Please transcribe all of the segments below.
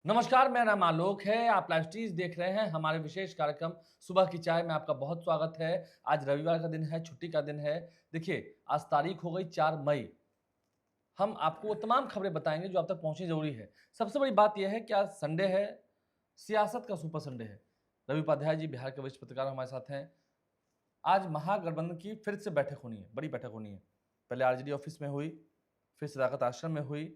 नमस्कार, मेरा नाम आलोक है। आप लाइव स्ट्रीज देख रहे हैं हमारे विशेष कार्यक्रम सुबह की चाय में आपका बहुत स्वागत है। आज रविवार का दिन है, छुट्टी का दिन है। देखिए, आज तारीख हो गई 4 मई। हम आपको वो तमाम खबरें बताएंगे जो आप तक पहुंचनी जरूरी है। सबसे बड़ी बात यह है कि आज संडे है, सियासत का सुपर संडे है। रवि उपाध्याय जी बिहार के वरिष्ठ पत्रकार हमारे साथ हैं। आज महागठबंधन की फिर से बैठक होनी है, बड़ी बैठक होनी है। पहले आरजेडी ऑफिस में हुई, फिर सदाकत आश्रम में हुई,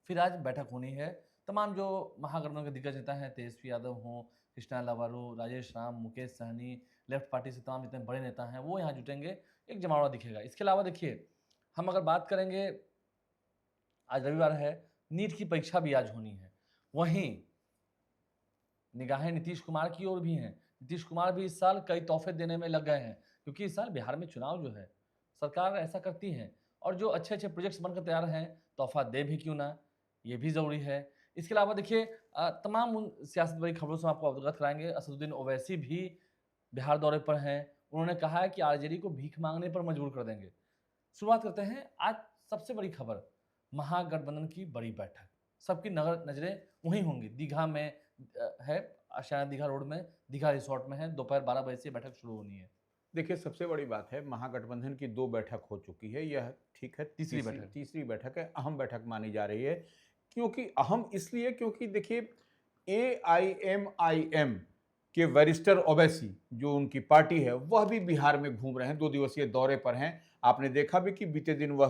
फिर आज बैठक होनी है। तमाम जो महागठबंधन के दिग्गज नेता हैं, तेजस्वी यादव हों, कृष्णा लावारू, राजेश राम, मुकेश सहनी, लेफ्ट पार्टी से तमाम जितने बड़े नेता हैं वो यहाँ जुटेंगे, एक जमावड़ा दिखेगा। इसके अलावा देखिए, हम अगर बात करेंगे, आज रविवार है, नीट की परीक्षा भी आज होनी है। वहीं निगाहें नीतीश कुमार की ओर भी हैं। नीतीश कुमार भी इस साल कई तोहफे देने में लग गए हैं, क्योंकि इस साल बिहार में चुनाव जो है, सरकार ऐसा करती है और जो अच्छे अच्छे प्रोजेक्ट्स बनकर तैयार हैं, तोहफा दे भी क्यों ना, ये भी ज़रूरी है। इसके अलावा देखिए, तमाम उन सियासत भरी खबरों से हम आपको अवगत कराएंगे। असदुद्दीन ओवैसी भी बिहार दौरे पर हैं। उन्होंने कहा है कि आरजेडी को भीख मांगने पर मजबूर कर देंगे। शुरुआत करते हैं, आज सबसे बड़ी खबर, महागठबंधन की बड़ी बैठक। सबकी नज़रें वहीं होंगी। दीघा में है, आशियाना दीघा रोड में, दीघा रिसोर्ट में है। दोपहर 12 बजे से बैठक शुरू होनी है। देखिए, सबसे बड़ी बात है, महागठबंधन की 2 बैठक हो चुकी है। यह ठीक है, तीसरी बैठक है, अहम बैठक मानी जा रही है। क्योंकि अहम इसलिए क्योंकि देखिए, एआईएमआईएम के वरिष्ठर ओवैसी जो उनकी पार्टी है, वह भी बिहार में घूम रहे हैं, 2 दिवसीय दौरे पर हैं। आपने देखा भी कि बीते दिन वह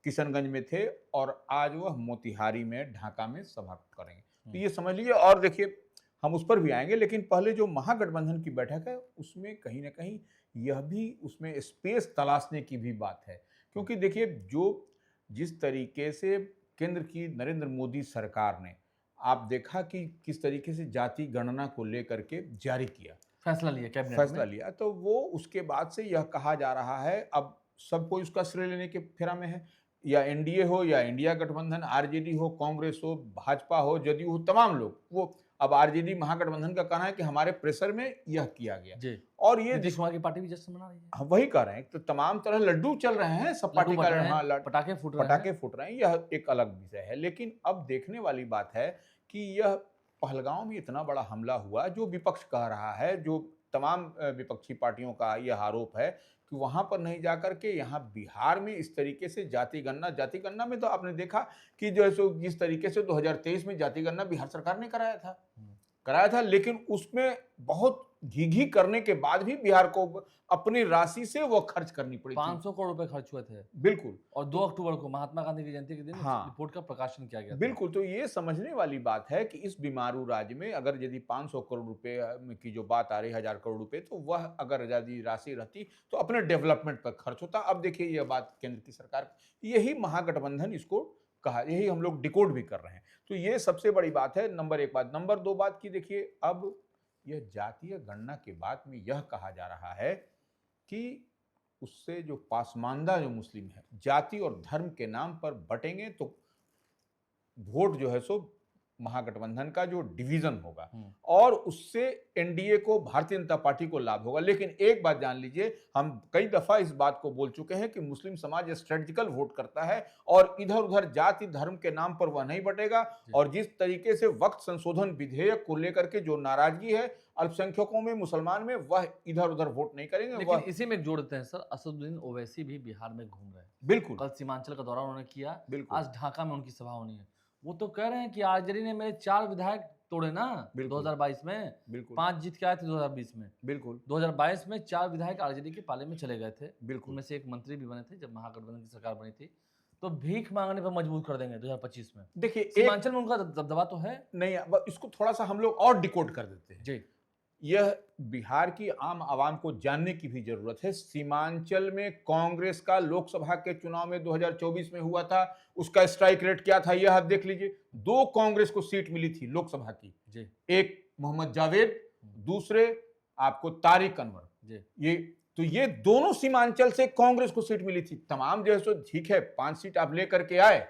किशनगंज में थे और आज वह मोतिहारी में, ढाका में सभा करेंगे। तो ये समझ लीजिए। और देखिए, हम उस पर भी आएंगे, लेकिन पहले जो महागठबंधन की बैठक है उसमें कहीं ना कहीं यह भी, उसमें स्पेस तलाशने की भी बात है। क्योंकि देखिए, जो जिस तरीके से केंद्र की नरेंद्र मोदी सरकार ने, आप देखा कि किस तरीके से जाति गणना को लेकर के जारी किया, फैसला लिया कैबिनेट फैसला में। लिया, तो वो उसके बाद से यह कहा जा रहा है, अब सब कोई उसका श्रेय लेने के फेरा में है। या एनडीए हो, या इंडिया गठबंधन, आरजेडी हो, कांग्रेस हो, भाजपा हो, जदयू हो, तमाम लोग वो, अब आरजेडी महागठबंधन का कहना है कि हमारे प्रेशर में यह किया गया। जी। और ये नीतीश कुमार की पार्टी भी जश्न मना रही है। हम वही कह रहे हैं, तो तमाम तरह लड्डू चल रहे हैं, सब लड्डू पार्टी बट का, रहे हैं, हाँ, पटाखे फूट रहे हैं। पटाखे फूट रहे हैं, यह एक अलग विषय है। लेकिन अब देखने वाली बात है कि यह पहलगांव में इतना बड़ा हमला हुआ, जो विपक्ष कह रहा है, जो तमाम विपक्षी पार्टियों का यह आरोप है कि वहां पर नहीं जाकर के यहाँ बिहार में इस तरीके से जाति गणना में, तो आपने देखा कि जो है सो जिस तरीके से 2023 में जाति गणना बिहार सरकार ने कराया था, लेकिन उसमें बहुत घी करने के बाद भी बिहार को अपनी राशि से वो खर्च करनी पड़ी थी। 500 करोड़ रुपए खर्च हुए थे। बिल्कुल। और 2 अक्टूबर को महात्मा गांधी की जयंती के दिन हाँ, रिपोर्ट का प्रकाशन किया गया था। बिल्कुल। तो ये समझने वाली बात है कि इस बीमारू राज्य में अगर यदि 500 करोड़ रुपए की जो बात आ रही है, 1000 करोड़ रुपए, तो वह अगर यदि राशि रहती तो अपने डेवलपमेंट पर खर्च होता। अब देखिए, यह बात केंद्र की सरकार, यही महागठबंधन इसको कहा, यही हम लोग डिकोड भी कर रहे हैं। तो ये सबसे बड़ी बात है, नंबर 1 बात। नंबर 2 बात की देखिए, अब यह जातीय गणना के बाद में यह कहा जा रहा है कि उससे जो पासमानदा जो मुस्लिम है, जाति और धर्म के नाम पर बटेंगे, तो वोट जो है सो महागठबंधन का जो डिवीजन होगा, और उससे एनडीए को, भारतीय जनता पार्टी को लाभ होगा। लेकिन एक बात जान लीजिए, हम कई दफा इस बात को बोल चुके हैं कि मुस्लिम समाज स्ट्रेटेजिकल वोट करता है और इधर उधर जाति धर्म के नाम पर वह नहीं बटेगा। और जिस तरीके से वक्त संशोधन विधेयक को लेकर के जो नाराजगी है अल्पसंख्यकों में, मुसलमान में, वह इधर उधर वोट नहीं करेंगे। लेकिन इसी में जोड़ते हैं सर, असदुद्दीन ओवैसी भी बिहार में घूम रहे हैं। बिल्कुल। कल सीमांचल का दौरा उन्होंने किया, बिल्कुल। आज ढाका में उनकी सभा होनी है। वो तो कह रहे हैं कि आरजेडी ने मेरे 4 विधायक तोड़े ना 2022 में। बिल्कुल। 5 जीत के आए थे 2020 में। बिल्कुल। 2022 में 4 विधायक आरजेडी के पाले में चले गए थे। बिल्कुल। उनमें से एक मंत्री भी बने थे जब महागठबंधन की सरकार बनी थी। तो भीख मांगने पर मजबूर कर देंगे 2025 में। देखिए, सीमांचल में उनका दबदबा तो है नहीं, इसको थोड़ा सा हम लोग और डिकोड कर देते हैं। जी। यह बिहार की आम आवाम को जानने की भी जरूरत है। सीमांचल में कांग्रेस का लोकसभा के चुनाव में 2024 में हुआ था, उसका स्ट्राइक रेट क्या था, यह आप देख लीजिए। 2 कांग्रेस को सीट मिली थी लोकसभा की जी। एक मोहम्मद जावेद, दूसरे आपको तारिक अनवर जी। ये दोनों सीमांचल से कांग्रेस को सीट मिली थी। तमाम जो है सो ठीक है, 5 सीट आप लेकर के आए।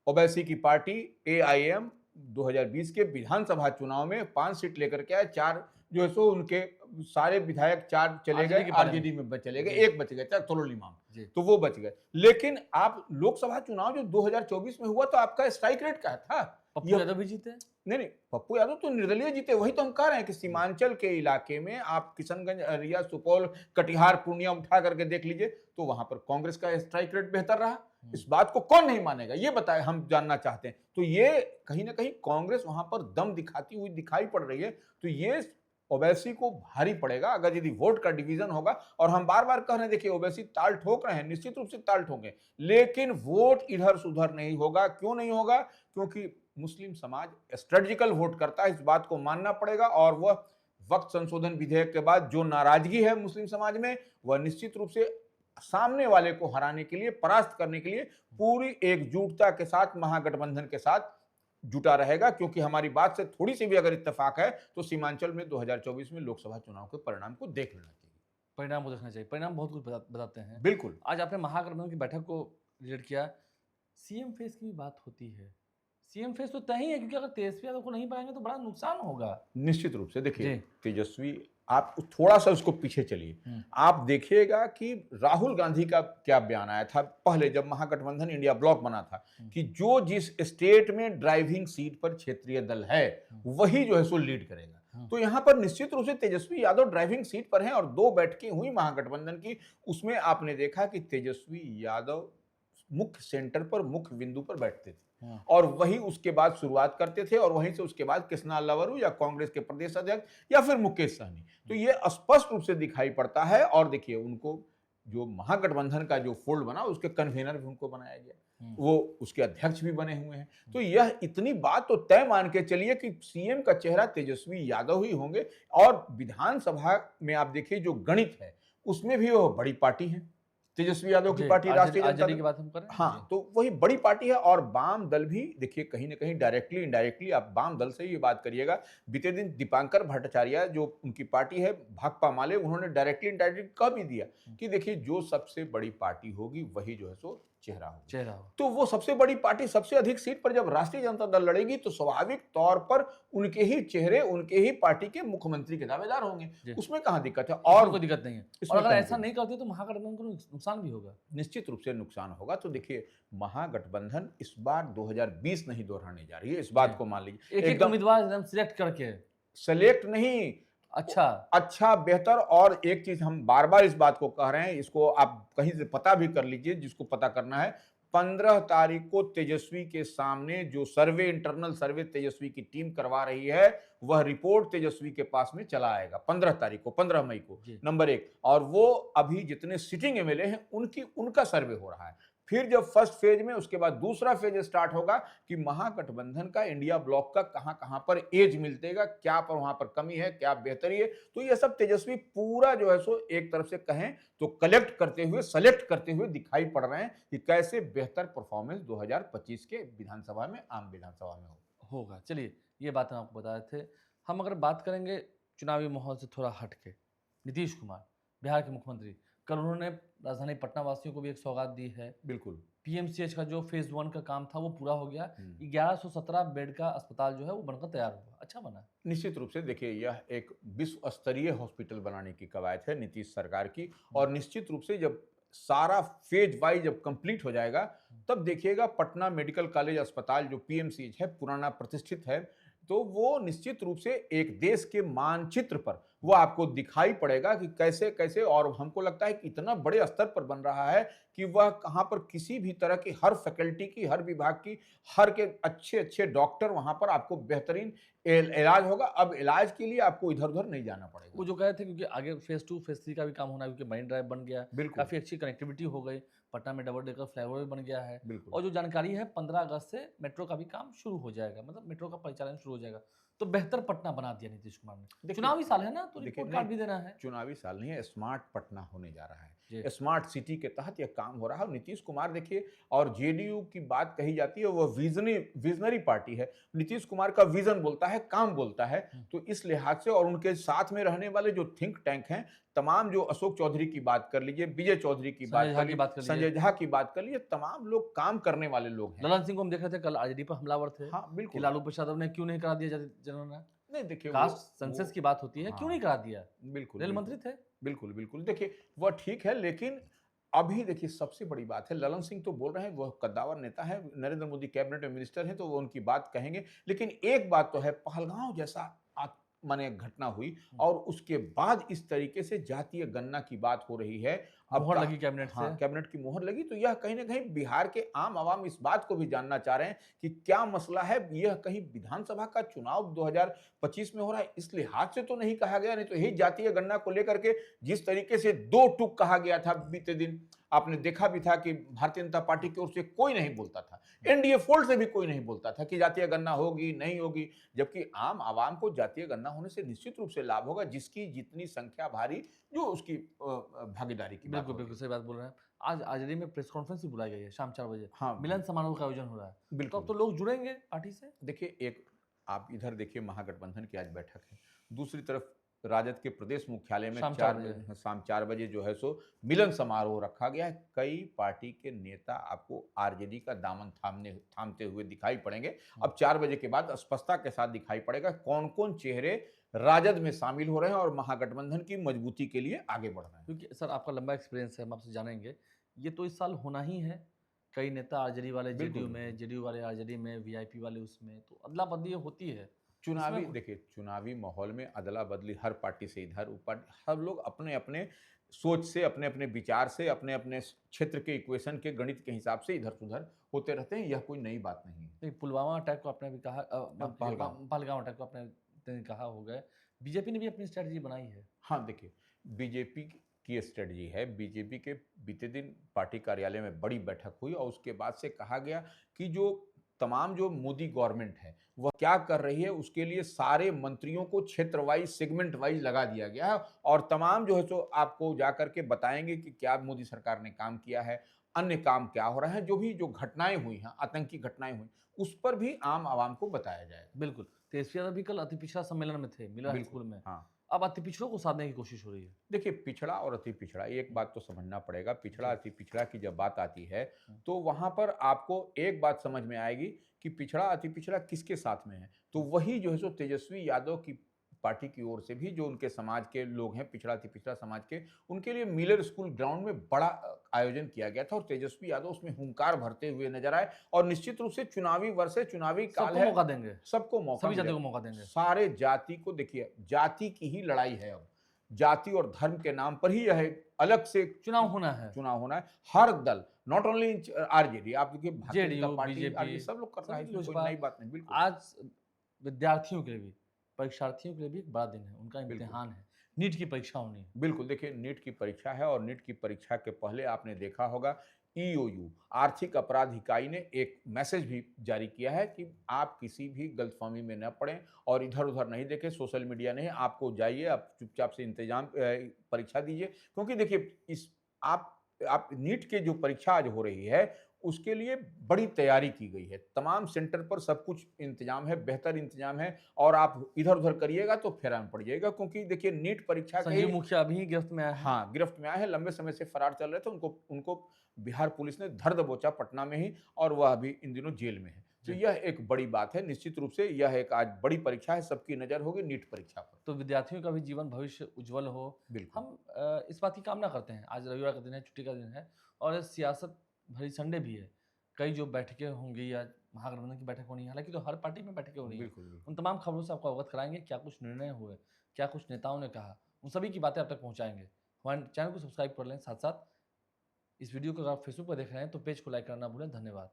ओवैसी की पार्टी एआईएम 2020 के विधानसभा चुनाव में 5 सीट लेकर के आए, 4 जो है सो उनके सारे विधायक 4 चले गए, आरजेडी में चले गए, 1 बच गए, तरोल इमाम, तो वो बच गए। लेकिन आप लोकसभा चुनाव जो 2024 में हुआ, तो आपका स्ट्राइक रेट क्या था? पप्पू यह यादव भी जीते। नहीं, पप्पू यादव तो निर्दलीय जीते। वही तो हम कह रहे हैं कि सीमांचल के इलाके में आप किशनगंज, अररिया, सुपौल, कटिहार, पूर्णिया उठा करके देख लीजिए, तो वहां पर कांग्रेस का स्ट्राइक रेट बेहतर रहा। इस बात को कौन नहीं मानेगा, ये बताए, हम जानना चाहते हैं। तो ये कहीं ना कहीं कांग्रेस वहां पर दम दिखाती हुई दिखाई पड़ रही है। तो ये ओवैसी को भारी पड़ेगा अगर यदि वोट का डिवीजन होगा। और हम बार बार कह रहे हैं, देखिए ओवैसी ताल ठोक रहे हैं, निश्चित रूप से ताल ठोकें, लेकिन वोट इधर सुधर नहीं होगा। क्यों नहीं होगा? क्योंकि मुस्लिम समाज स्ट्रेटजिकल वोट करता है, इस बात को मानना पड़ेगा। और वह वक्त संशोधन विधेयक के बाद जो नाराजगी है मुस्लिम समाज में, वह निश्चित रूप से सामने वाले को हराने के लिए, परास्त करने के लिए पूरी एकजुटता के साथ, महागठबंधन के साथ जुटा रहेगा। क्योंकि हमारी बात से थोड़ी सी भी अगर इत्तेफाक है तो सीमांचल में 2024 में लोकसभा चुनाव के परिणाम को देख लेना चाहिए। परिणाम को देखना चाहिए, परिणाम बहुत कुछ बताते हैं। बिल्कुल। आज आपने महागठबंधन की बैठक को रिलेट किया, सीएम फेस की भी बात होती है। सीएम फेस तो तय ही है, क्योंकि अगर तेजस्वी यादव को नहीं पाएंगे तो बड़ा नुकसान होगा। निश्चित रूप से देखिए जी। तेजस्वी, आप थोड़ा सा उसको पीछे चलिए, आप देखिएगा कि राहुल गांधी का क्या बयान आया था पहले जब महागठबंधन इंडिया ब्लॉक बना था, कि जो जिस स्टेट में ड्राइविंग सीट पर क्षेत्रीय दल है वही जो है सो लीड करेगा। तो यहां पर निश्चित रूप से तेजस्वी यादव ड्राइविंग सीट पर हैं। और 2 बैठकें हुई महागठबंधन की, उसमें आपने देखा कि तेजस्वी यादव मुख्य सेंटर पर, मुख्य बिंदु पर बैठते थे और वही उसके बाद शुरुआत करते थे, और वहीं से उसके बाद कृष्णा लवरू या कांग्रेस के प्रदेश अध्यक्ष या फिर मुकेश सहनी। तो ये स्पष्ट रूप से दिखाई पड़ता है। और देखिए उनको जो महागठबंधन का जो फोल्ड बना, उसके कन्वीनर भी उनको बनाया गया, वो उसके अध्यक्ष भी बने हुए हैं। तो यह इतनी बात तो तय मान के चलिए कि सीएम का चेहरा तेजस्वी यादव ही होंगे। और विधानसभा में आप देखिए जो गणित है उसमें भी वो बड़ी पार्टी है, तेजस्वी यादव की पार्टी राष्ट्रीय जनता की बात हम कर रहे हैं। हाँ, तो वही बड़ी पार्टी है। और वाम दल भी देखिए कहीं ना कहीं डायरेक्टली इनडायरेक्टली आप वाम दल से ये बात करिएगा। बीते दिन दीपांकर भट्टाचार्य जो उनकी पार्टी है भाकपा माले, उन्होंने डायरेक्टली इनडायरेक्टली कह भी दिया कि देखिए जो सबसे बड़ी पार्टी होगी वही जो है सो चेहरा हो। तो वो सबसे बड़ी पार्टी सबसे अधिक सीट पर जब राष्ट्रीय जनता दल लड़ेगी तो स्वाभाविक तौर पर उनके ही चेहरे, उनके ही पार्टी के मुख्यमंत्री के दावेदार होंगे। उसमें कहां दिक्कत है? और कोई दिक्कत नहीं है। और अगर ऐसा नहीं करते तो महागठबंधन को नुकसान भी होगा। निश्चित रूप से नुकसान होगा। तो देखिए महागठबंधन इस बार 2020 नहीं दोहराने जा रही है, इस बात को मान लीजिए। एक उम्मीदवार एकदम सिलेक्ट करके, सेलेक्ट नहीं, अच्छा बेहतर। और एक चीज हम बार बार इस बात को कह रहे हैं, इसको आप कहीं से पता भी कर लीजिए, जिसको पता करना है। 15 तारीख को तेजस्वी के सामने जो सर्वे, इंटरनल सर्वे तेजस्वी की टीम करवा रही है, वह रिपोर्ट तेजस्वी के पास में चला आएगा 15 तारीख को, 15 मई को, नंबर 1। और वो अभी जितने सिटिंग एमएलए हैं उनका सर्वे हो रहा है। फिर जब फर्स्ट फेज में, उसके बाद दूसरा फेज स्टार्ट होगा कि महागठबंधन का, इंडिया ब्लॉक का कहां कहां पर एज मिलतेगा, क्या पर वहां पर कमी है, क्या बेहतरी है। तो ये सब तेजस्वी पूरा जो है सो एक तरफ से कहें तो कलेक्ट करते हुए, सेलेक्ट करते हुए दिखाई पड़ रहे हैं कि कैसे बेहतर परफॉर्मेंस 2025 के विधानसभा में, आम विधानसभा में होगा। चलिए ये बात हम आपको बता रहे थे। हम अगर बात करेंगे चुनावी माहौल से थोड़ा हट के, नीतीश कुमार बिहार के मुख्यमंत्री, कल उन्होंने राजधानी पटना वासियों को भी एक सौगात दी है। बिल्कुल। पीएमसीएच का जो फेज 1 का काम था वो पूरा हो गया। 1117 बेड का अस्पताल जो है वो बनकर तैयार हुआ, अच्छा बना। निश्चित रूप से देखिए यह एक विश्व स्तरीय हॉस्पिटल बनाने की कवायद है नीतीश सरकार की। और निश्चित रूप से जब सारा फेज वाइज जब कंप्लीट हो जाएगा, तब देखिएगा पटना मेडिकल कॉलेज अस्पताल जो पीएमसीएच है, पुराना प्रतिष्ठित है, तो वो निश्चित रूप से एक देश के मानचित्र पर वो आपको दिखाई पड़ेगा कि कैसे कैसे। और हमको लगता है कि इतना बड़े स्तर पर बन रहा है कि वह कहां पर किसी भी तरह की, हर फैकल्टी की, हर विभाग की, हर के अच्छे अच्छे डॉक्टर, वहां पर आपको बेहतरीन इलाज होगा। अब इलाज के लिए आपको इधर उधर नहीं जाना पड़ेगा। वो जो कहे थे क्योंकि आगे फेज 2 फेज 3 का भी काम होना है, क्योंकि मरीन ड्राइव बन गया, काफी अच्छी कनेक्टिविटी हो गई, पटना में डबल डेकर फ्लाईओवर बन गया है। और जो जानकारी है 15 अगस्त से मेट्रो का भी काम शुरू हो जाएगा, मतलब मेट्रो का परिचालन शुरू हो जाएगा। तो बेहतर पटना बना दिया नीतीश कुमार ने। चुनावी साल है ना, तो रिपोर्ट कार्ड भी देना है। चुनावी साल नहीं है, स्मार्ट पटना होने जा रहा है, स्मार्ट सिटी के तहत यह काम हो रहा है। नीतीश कुमार देखिए, और जेडीयू की बात कही जाती है, वह विजनरी पार्टी है। नीतीश कुमार का विजन बोलता है, काम बोलता है। तो इस लिहाज से, और उनके साथ में रहने वाले जो थिंक टैंक हैं तमाम, जो अशोक चौधरी की बात कर लीजिए, विजय चौधरी की बात कर लीजिए, संजय झा की बात कर लीजिए, तमाम लोग काम करने वाले लोग हैं। ललन सिंह को हम देख रहे थे कल आरजेडी पर हमलावर थे। हाँ बिल्कुल। लालू प्रसाद ने क्यों नहीं करा दिया जनगणना? नहीं देखिए, कास्ट सेंसस की बात होती है, क्यों नहीं करा दिया? बिल्कुल, रेल मंत्री थे। बिल्कुल बिल्कुल। देखिए वह ठीक है, लेकिन अभी देखिए सबसे बड़ी बात है, ललन सिंह तो बोल रहे हैं, वह कद्दावर नेता है, नरेंद्र मोदी कैबिनेट में मिनिस्टर हैं, तो वो उनकी बात कहेंगे। लेकिन एक बात तो है, पहलगांव जैसा माने घटना हुई और उसके बाद इस तरीके से जातीय गणना की बात हो रही है। अब मोहर लगी कैबिनेट हाँ, से। कैबिनेट की मोहर लगी, तो यह कहीं न कहीं बिहार के आम आवाम इस बात को भी जानना चाह रहे हैं कि क्या मसला है? यह कहीं विधानसभा का चुनाव 2025 में हो रहा है, इस लिहाज से तो नहीं कहा गया, नहीं तो यही जातीय गणना को लेकर के जिस तरीके से 2 टूक कहा गया था बीते दिन, आपने देखा भी था कि भारतीय जनता पार्टी की ओर से कोई नहीं बोलता था। एनडीए फोल्ड से भी कोई नहीं बोलता था कि जातीय गणना होगी, नहीं होगी, जबकि आम आवाम को जातीय गणना होने से निश्चित रूप से लाभ होगा, जिसकी जितनी संख्या भारी, जो उसकी भागीदारी की बात बिल्कुल, होगी। बिल्कुल सही बात बोल रहे हैं। आज आज़ादी में प्रेस कॉन्फ्रेंस भी बुलाई गई है शाम 4 बजे। हाँ, मिलन समारोह का आयोजन हो रहा है। तो बिल्कुल। अब तो लोग जुड़ेंगे पार्टी से। देखिए, एक आप इधर देखिए महागठबंधन की आज बैठक है, दूसरी तरफ राजद के प्रदेश मुख्यालय में शाम 4 4 बजे। बजे, शाम 4 बजे जो है सो मिलन समारोह रखा गया है। कई पार्टी के नेता आपको आरजेडी का दामन थामते हुए दिखाई पड़ेंगे। अब 4 बजे के बाद स्पष्टता के साथ दिखाई पड़ेगा कौन-कौन चेहरे राजद में शामिल हो रहे हैं और महागठबंधन की मजबूती के लिए आगे बढ़ रहे हैं। क्योंकि सर आपका लंबा एक्सपीरियंस है, हम आपसे जानेंगे। ये तो इस साल होना ही है। कई नेता आरजेडी वाले बिल्कुल, जेडीयू में, बिल्कुल। जेडीयू वाले आरजेडी में, वीआईपी वाले उसमें, तो अदला-बदली होती है। चुनावी इसमें देखिए, चुनावी माहौल में अदला-बदली हर पार्टी से इधर ऊपर, हर लोग अपने-अपने सोच से, अपने-अपने विचार से, अपने-अपने क्षेत्र के इक्वेशन के गणित के हिसाब से इधर-उधर होते रहते हैं, यह कोई नई बात नहीं है। नहीं, पुलवामा अटैक को आपने भी कहा माफ कीजिए, पहलगाम। पहलगाम अटैक को आपने कहा हो गए। बीजेपी ने भी अपनी स्ट्रैटेजी बनाई है। हाँ, देखिए, बीजेपी की स्ट्रेटजी है, बीजेपी के बीते दिन पार्टी कार्यालय में बड़ी बैठक हुई और उसके बाद से कहा गया कि जो तमाम जो मोदी गवर्नमेंट है, वह क्या कर रही है, उसके लिए सारे मंत्रियों को क्षेत्र वाइज़, सेगमेंट वाइज़ लगा दिया गया है और तमाम जो है सो आपको जाकर के बताएँगे कि क्या मोदी सरकार ने काम किया है, अन्य काम क्या हो रहा है, जो घटनाएँ हुई हैं, आतंकी घटनाएँ हुई, उस पर भी आम आवाम को बताया जाएगा। बिल्कुल। तेजस्वी यादव भी कल अति पिछड़ा सम्मेलन में थे, मिला हाई बिल्कुल, स्कूल में। हाँ। अब अति पिछड़ों को साधने की कोशिश हो रही है। देखिए, पिछड़ा और अति पिछड़ा, एक बात तो समझना पड़ेगा, पिछड़ा जी। अति पिछड़ा की जब बात आती है, हुँ। तो वहाँ पर आपको एक बात समझ में आएगी कि पिछड़ा अति पिछड़ा किसके साथ में है। तो वही जो है सो तेजस्वी यादव की पार्टी की ओर से भी जो उनके समाज के लोग हैं, पिछड़ा अति पिछड़ा समाज के, उनके लिए मिलर स्कूल ग्राउंड में बड़ा आयोजन किया गया था और तेजस्वी यादव उसमें हुंकार भरते हुए नजर आए और निश्चित रूप से चुनावी वर्ष है, चुनावी काल सबको है, मौका देंगे, सबको मौका सभी जातियों मिलेगा। को मौका देंगे। सारे जाति को देखिए, जाति की ही लड़ाई है अब। जाति और धर्म के नाम पर ही यह एक अलग से चुनाव होना है। चुनाव होना है। हर दल, नॉट ओनली आरजेडी, आप देखिए Bharatiya Janata JDU, party, BJP, RJD सब लोग कर रहा है, सभी इसमें कोई लोजपा। नई बात नहीं। बिल्कुल, आज विद्यार्थियों के लिए भी, परीक्षार्थियों के लिए भी एक बड़ा दिन है, उनका बिल्कुल। इम्तिहान है। नीट की परीक्षा होनी है। बिल्कुल, देखिए, नीट की परीक्षा है और नीट की परीक्षा के पहले आपने देखा होगा ईओयू, आर्थिक अपराध इकाई ने एक मैसेज भी जारी किया है कि आप किसी भी गलतफहमी में न पड़ें और इधर-उधर नहीं देखें, सोशल मीडिया नहीं, आपको जाइए, आप चुपचाप से परीक्षा दीजिए। क्योंकि देखिए, इस आप नीट की जो परीक्षा आज हो रही है, उसके लिए बड़ी तैयारी की गई है। तमाम सेंटर पर सब कुछ इंतजाम है, बेहतर इंतजाम है और आप इधर-उधर करिएगा तो फेरा में पड़ जाइएगा, क्योंकि देखिए नीट परीक्षा के संजीव मुखिया अभी ही गिरफ्त में आया है। हाँ, गिरफ्त में आए हैं, लंबे समय से फरार चल रहे थे, उनको उनको बिहार पुलिस ने धर दबोचा पटना में ही और वह अभी इन दिनों जेल में है। तो जी। यह एक बड़ी बात है, निश्चित रूप से यह एक आज बड़ी परीक्षा है, सबकी नज़र होगी नीट परीक्षा पर। तो विद्यार्थियों का भी जीवन भविष्य उज्जवल हो। बिल्कुल। हम इस बात की कामना करते हैं। आज रविवार का दिन है, छुट्टी का दिन है और सियासत भरी संडे भी है। कई जो बैठकें होंगी या महागठबंधन की बैठक होनी है, हालाँकि तो हर पार्टी में बैठकें हो रही हैं। बिल्कुल, बिल्कुल। उन तमाम खबरों से आपको अवगत कराएँगे, क्या कुछ निर्णय हुए, क्या कुछ नेताओं ने कहा, उन सभी की बातें आप तक पहुँचाएँगे। हमारे चैनल को सब्सक्राइब कर लें, साथ-साथ इस वीडियो को अगर आप फेसबुक पर देख रहे हैं तो पेज को लाइक करना ना भूलें। धन्यवाद।